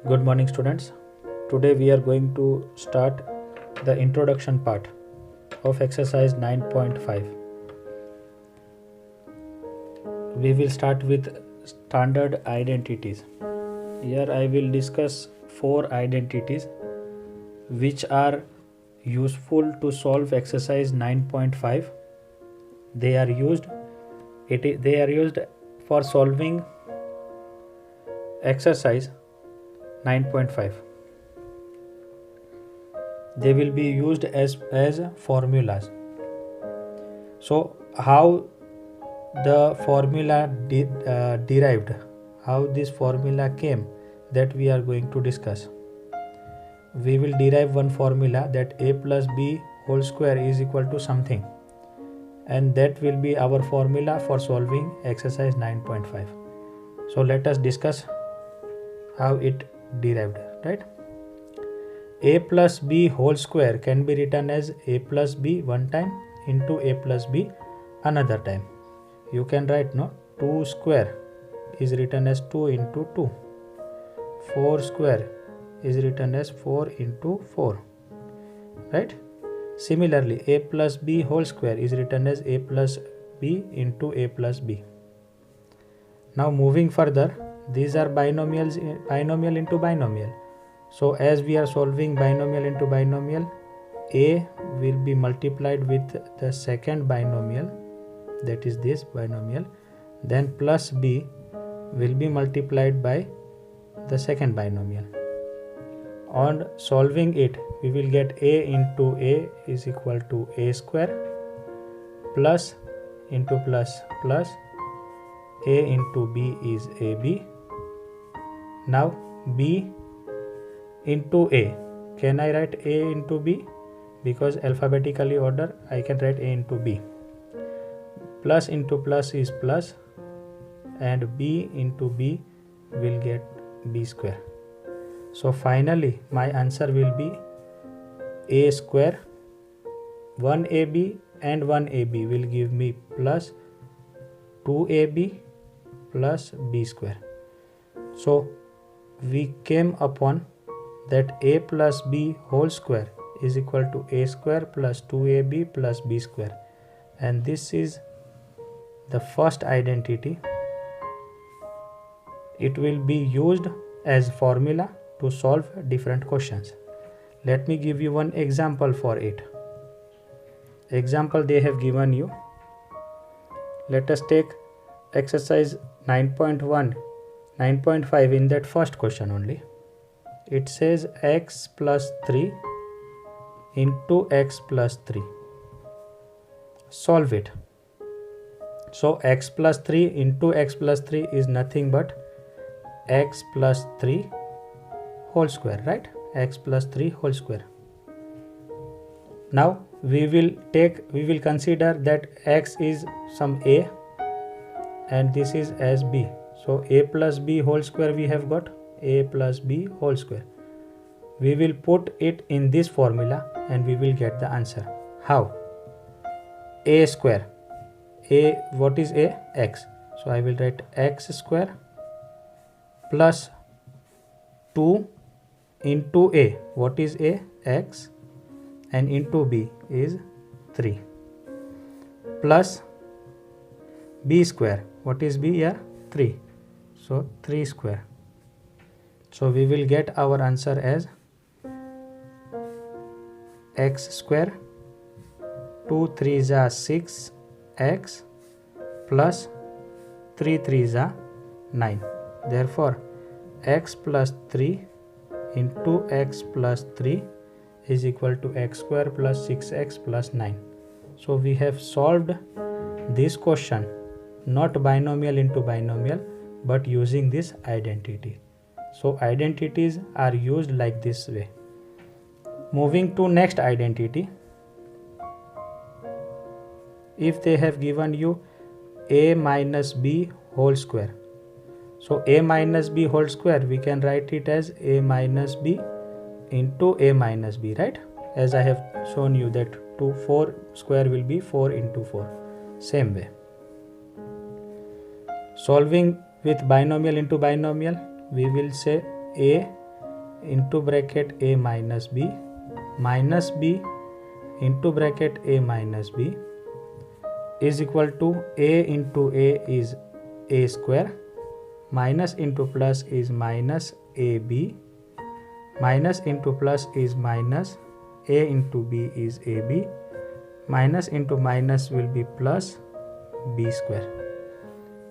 Good morning, students. Today we are going to start the introduction part of exercise 9.5. We will start with standard identities. Here I will discuss 4 identities which are useful to solve exercise 9.5. They are used for solving exercise 9.5. They will be used as formulas. So how the formula derived, how this formula came, that we are going to discuss. We will derive one formula that a plus b whole square is equal to something, and that will be our formula for solving exercise 9.5. So let us discuss how it derived, right? A plus b whole square can be written as a plus b one time into a plus b another time. You can write 2 square is written as 2 into 2. 4 square is written as 4 into 4. Right? Similarly, a plus b whole square is written as a plus b into a plus b. Now moving further, these are binomial into binomial. So as we are solving binomial into binomial, a will be multiplied with the second binomial, that is this binomial, then plus b will be multiplied by the second binomial. On solving it, we will get a into a is equal to a square, plus into plus plus a into b is ab. Now b into a, can I write a into b? Because alphabetically order, I can write a into b. Plus into plus is plus, and b into b will get b square. So finally my answer will be a square. 1ab and 1ab will give me plus 2ab plus b square. So we came upon that a plus b whole square is equal to a square plus 2ab plus b square, and this is the first identity. It will be used as formula to solve different questions. Let me give you one example for it. Example they have given you. Let us take exercise 9.1, 9.5 in that first question only. It says x plus 3 into x plus 3. Solve it. So x plus 3 into x plus 3 is nothing but x plus 3 whole square, right? X plus 3 whole square. Now we will consider that x is some a and this is as b. So a plus b whole square we have got, a plus b whole square. We will put it in this formula and we will get the answer. How? A square. A, what is a? X. So I will write x square plus 2 into a. What is a? X. And into b is 3. Plus b square. What is b here? 3. So 3 square. So we will get our answer as x square, 2 3s are 6 x plus 3 3s are 9. Therefore x plus 3 into x plus 3 is equal to x square plus 6x plus 9. So we have solved this question not binomial into binomial but using this identity. So identities are used like this way. Moving to next identity. If they have given you a minus b whole square. So a minus b whole square, we can write it as a minus b into a minus b, right? As I have shown you that 4 square will be 4 into 4. Same way. Solving with binomial into binomial, we will say a into bracket a minus b into bracket a minus b is equal to a into a is a square, minus into plus is minus ab, minus into plus is minus, a into b is ab, minus into minus will be plus b square.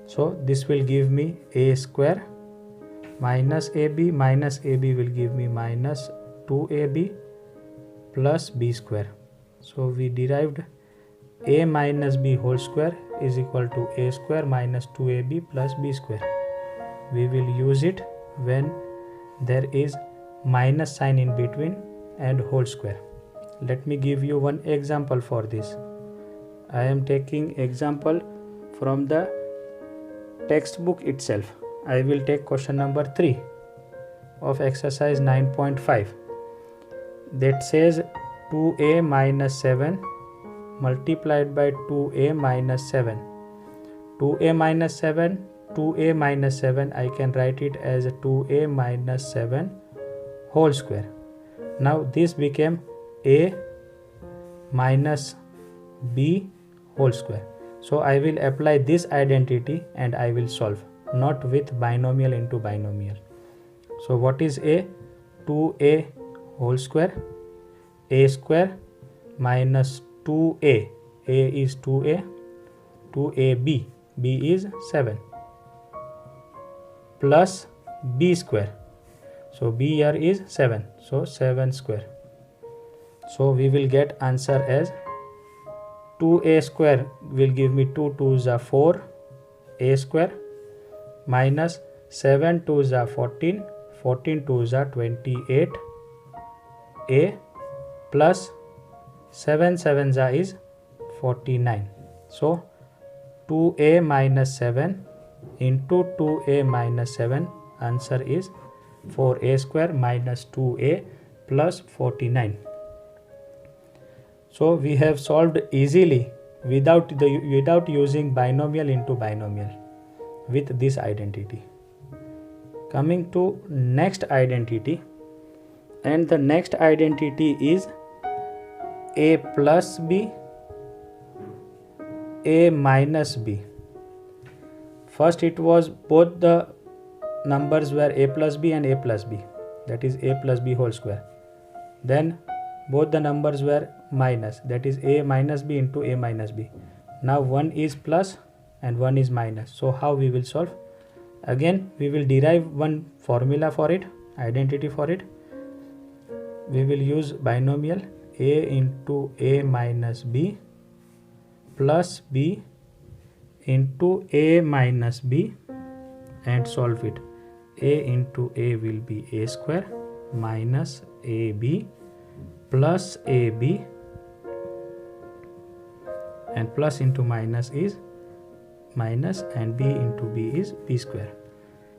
So this will give me a square minus ab will give me minus 2ab plus b square. So we derived a minus b whole square is equal to a square minus 2ab plus b square. We will use it when there is minus sign in between and whole square. Let me give you one example for this. I am taking example from the textbook itself. I will take question number 3 of exercise 9.5 that says 2a minus 7 multiplied by 2a minus 7. 2a minus 7 I can write it as 2a minus 7 whole square. Now this became a minus b whole square. So I will apply this identity and I will solve, not with binomial into binomial. So what is a? 2a whole square, a square minus 2a, a is 2a, 2ab, b is 7, plus b square. So b here is 7, so 7 square. So we will get answer as 2a square will give me 2 2s are 4 a square minus 7 2s are 14, 14 2s are 28 a plus 7 7s are is 49. So 2a minus 7 into 2a minus 7, answer is 4a square minus 2a plus 49. So we have solved easily without using binomial into binomial with this identity. Coming to next identity, and the next identity is a plus b, a minus b. First it was both the numbers were a plus b and a plus b, that is a plus b whole square. Then both the numbers were minus, that is a minus b into a minus b. Now one is plus and one is minus. So how we will solve? Again we will derive one formula for it, identity for it. We will use binomial a into a minus b plus b into a minus b and solve it. A into a will be a square minus ab plus ab, and plus into minus is minus, and b into b is b square.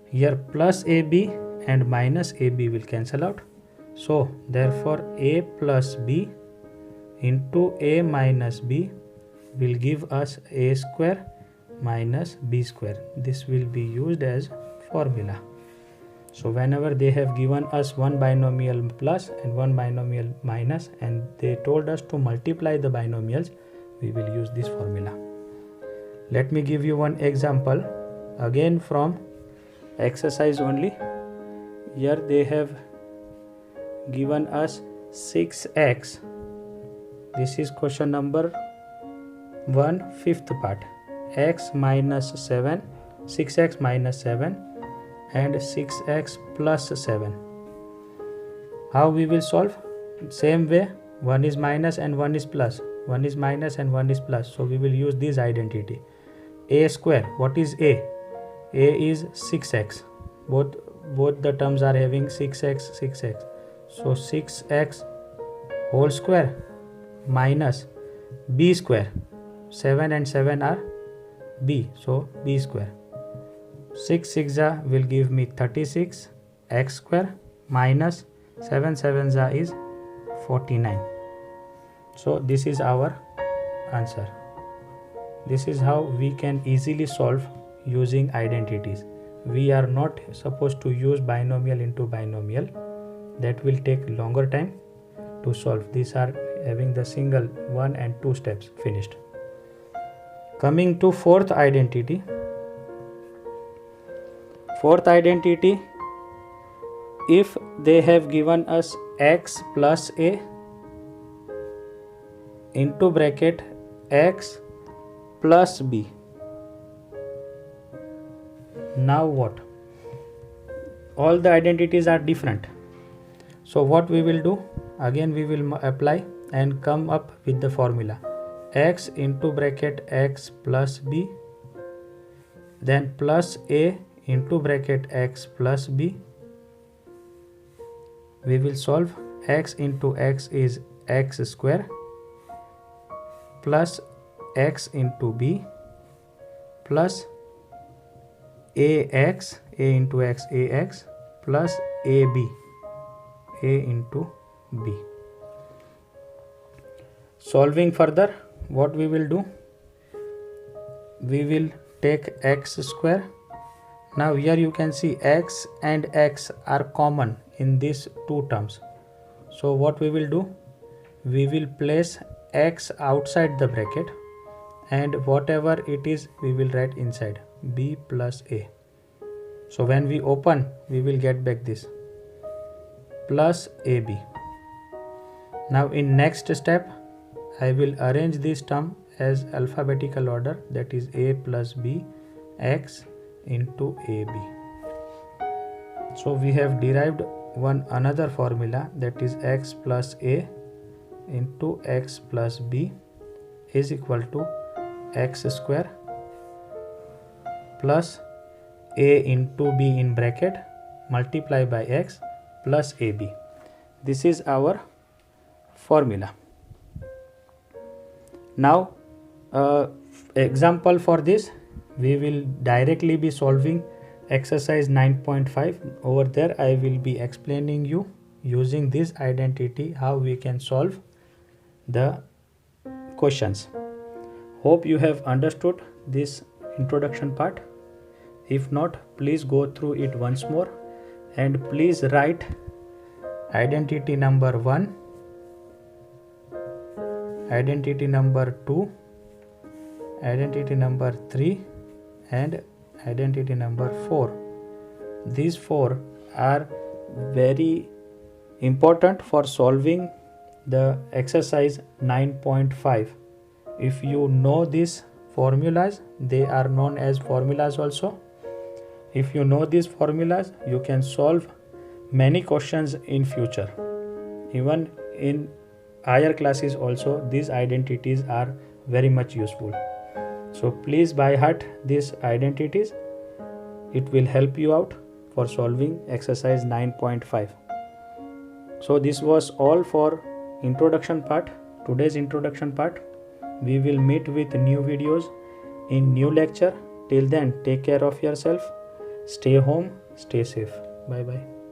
Here plus ab and minus ab will cancel out. So therefore a plus b into a minus b will give us a square minus b square. This will be used as formula. So whenever they have given us one binomial plus and one binomial minus and they told us to multiply the binomials, we will use this formula. Let me give you one example again from exercise only. Here they have given us 6x. This is question number 1, 5th part. X minus 7, 6x minus 7 and 6x plus 7. How we will solve? Same way, one is minus and one is plus, one is minus and one is plus. So we will use this identity. A square, what is a? A is 6x. Both the terms are having 6x, 6x. So 6x whole square minus b square. 7 and 7 are b, so b square. 6 6 will give me 36 x square minus 7 7 is 49. So this is our answer. This is how we can easily solve using identities. We are not supposed to use binomial into binomial. that will take longer time to solve. These are having the single 1 and 2 steps finished. Coming to fourth identity. Fourth identity, if they have given us x plus a into bracket x plus b. Now what? All the identities are different. So what we will do? Again we will apply and come up with the formula. X into bracket x plus b, then plus a into bracket x plus b. We will solve. X into x is x square plus x into b plus ax, a into x, ax plus ab, a into b. Solving further, what we will do? We will take x square. Now here you can see x and x are common in these two terms. So what we will do? We will place x outside the bracket and whatever it is we will write inside, b plus a. So when we open, we will get back this plus ab. Now in next step, I will arrange this term as alphabetical order, that is a plus b x into ab. So we have derived another formula, that is x plus a into x plus b is equal to x square plus a into b in bracket multiply by x plus ab. This is our formula. Now example for this, we will directly be solving exercise 9.5. Over there I will be explaining you using this identity how we can solve the questions. Hope you have understood this introduction part. If not, please go through it once more and please write identity number 1, identity number 2, identity number 3 and identity number 4. These 4 are very important for solving the exercise 9.5. If you know these formulas, they are known as formulas also. If you know these formulas, you can solve many questions in future. Even in higher classes also, these identities are very much useful. So please by heart these identities. It will help you out for solving exercise 9.5. So this was all for introduction part, today's introduction part. We will meet with new videos in new lecture. Till then, take care of yourself. Stay home, stay safe. Bye bye.